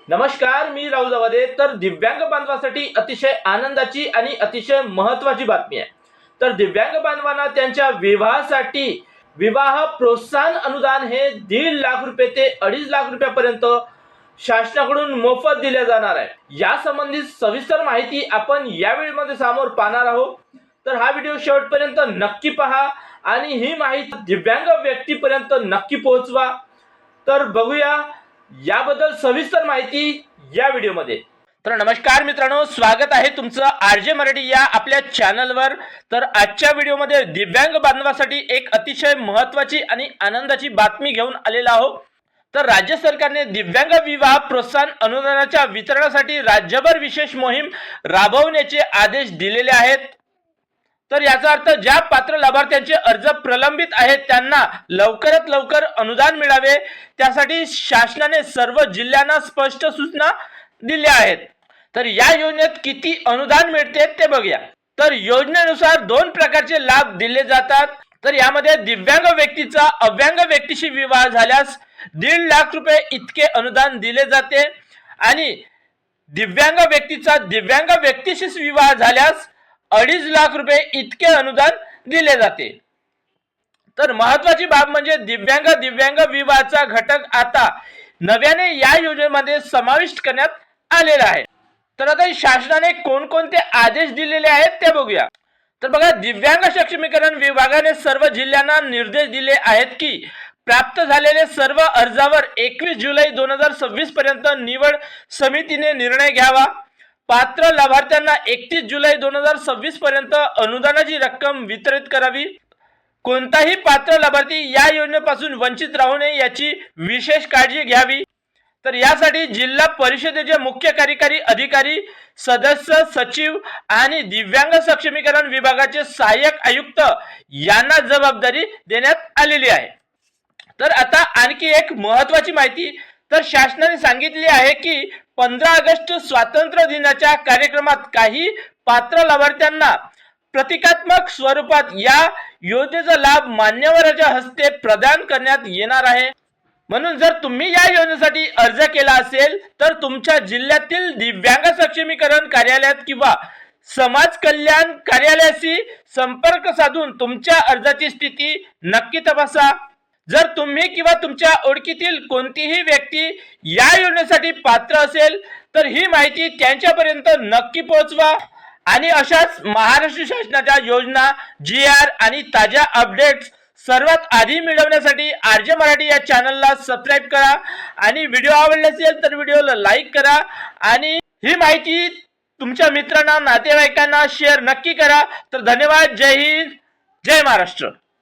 नमस्कार, मी राहुल जावदे. तर दिव्यांग बांधवांसाठी अतिशय आनंदाची आणि अतिशय महत्त्वाची बातमी आहे. तर दिव्यांग बांधवांना त्यांच्या विवाहासाठी विवाह प्रोत्साहन अनुदान हे 1.5 लाख रुपये ते 2.5 लाख रुपयापर्यंत शासनाकडून मोफत दिले जाणार आहे. या संबंधित सविस्तर माहिती आपण या व्हिडिओमध्ये समोर पाहणार आहोत. तर हा व्हिडिओ शेवटपर्यंत नक्की पहा आणि ही माहिती दिव्यांग व्यक्तीपर्यंत नक्की पोहोचवा. तर बघूया याबद्दल सविस्तर माहिती या व्हिडिओमध्ये. तर नमस्कार मित्रांनो, स्वागत आहे तुमचं आरजे मराठी या आपल्या चॅनलवर. तर आजच्या व्हिडिओमध्ये दिव्यांग बांधवांसाठी एक अतिशय महत्त्वाची आणि आनंदाची बातमी घेऊन आलेला आहोत. तर राज्य सरकारने दिव्यांग विवाह प्रोत्साहन अनुदानाच्या वितरणासाठी राज्यभर विशेष मोहीम राबवण्याचे आदेश दिलेले आहेत. तर याचा अर्थ ज्या पात्र लाभार्थ्यांचे अर्ज प्रलंबित आहेत त्यांना लवकरात लवकर अनुदान मिळावे त्यासाठी शासनाने सर्व जिल्ह्यांना स्पष्ट सूचना दिल्या आहेत. तर या योजनेत किती अनुदान मिळते ते बघूया. तर योजनेनुसार 2 प्रकारचे लाभ दिले जातात. तर यामध्ये दिव्यांग व्यक्तीचा अव्यांग व्यक्तीशी विवाह झाल्यास 1.5 लाख रुपये इतके अनुदान दिले जाते आणि दिव्यांग व्यक्तीचा दिव्यांग व्यक्तीशी विवाह झाल्यास 2.5 लाख रुपये इतके अनुदान दिले जाते. तर महत्वाची बाब म्हणजे दिव्यांग विवाहाचा घटक आता नव्याने या योजनेमध्ये समाविष्ट करण्यात आलेला आहे. तर आता शासनाने कोणकोणते आदेश दिलेले आहेत ते बघूया. तर बघा, दिव्यांग सक्षमीकरण विभागाने सर्व जिल्ह्यांना निर्देश दिले आहेत की प्राप्त झालेले सर्व अर्जावर 21 जुलै 2026 पर्यंत निवड समितीने निर्णय घ्यावा. पात्र लाभार्थ्यांना 31 जुलै 2026 पर्यंत अनुदानाची रक्कम वितरित करावी. कोणताही पात्र लाभार्थी या योजनेपासून वंचित राहू नये याची विशेष काळजी घ्यावी. तर यासाठी जिल्हा परिषदेचे मुख्य कार्यकारी अधिकारी, सदस्य, सचिव आणि दिव्यांग सक्षमीकरण विभागाचे सहाय्यक आयुक्त यांना जबाबदारी देण्यात आलेली आहे. तर आता आणखी एक महत्त्वाची माहिती. तर शासनाने सांगितले आहे की 15 ऑगस्ट स्वातंत्र्य दिनाच्या कार्यक्रमात काही पात्र लाभार्थ्यांना प्रतिकात्मक स्वरूपात या योजनेचा लाभ मान्यवरांच्या हस्ते प्रदान करण्यात येणार आहे. म्हणून जर तुम्ही या योजनेसाठी अर्ज केला असेल तर तुमच्या जिल्ह्यातील दिव्यांग सक्षमीकरण कार्यालयात किंवा समाज कल्याण कार्यालयाशी संपर्क साधून तुमच्या अर्जाची स्थिती नक्की तपासा. जर तुम्ही किंवा तुमच्या ओळखीतील कोणतीही व्यक्ती या योजनेसाठी पात्र असेल तर ही माहिती त्यांच्यापर्यंत नक्की पोहोचवा आणि अशाच महाराष्ट्र शासनाच्या योजना, GR आणि ताज्या अपडेट्स सर्वात आधी मिळवण्यासाठी आरजे मराठी या चॅनलला सबस्क्राईब करा आणि व्हिडिओ आवडला असेल तर व्हिडिओला लाईक करा आणि ही माहिती तुमच्या मित्रांना, नातेवाईकांना शेअर नक्की करा. तर धन्यवाद. जय हिंद, जय महाराष्ट्र.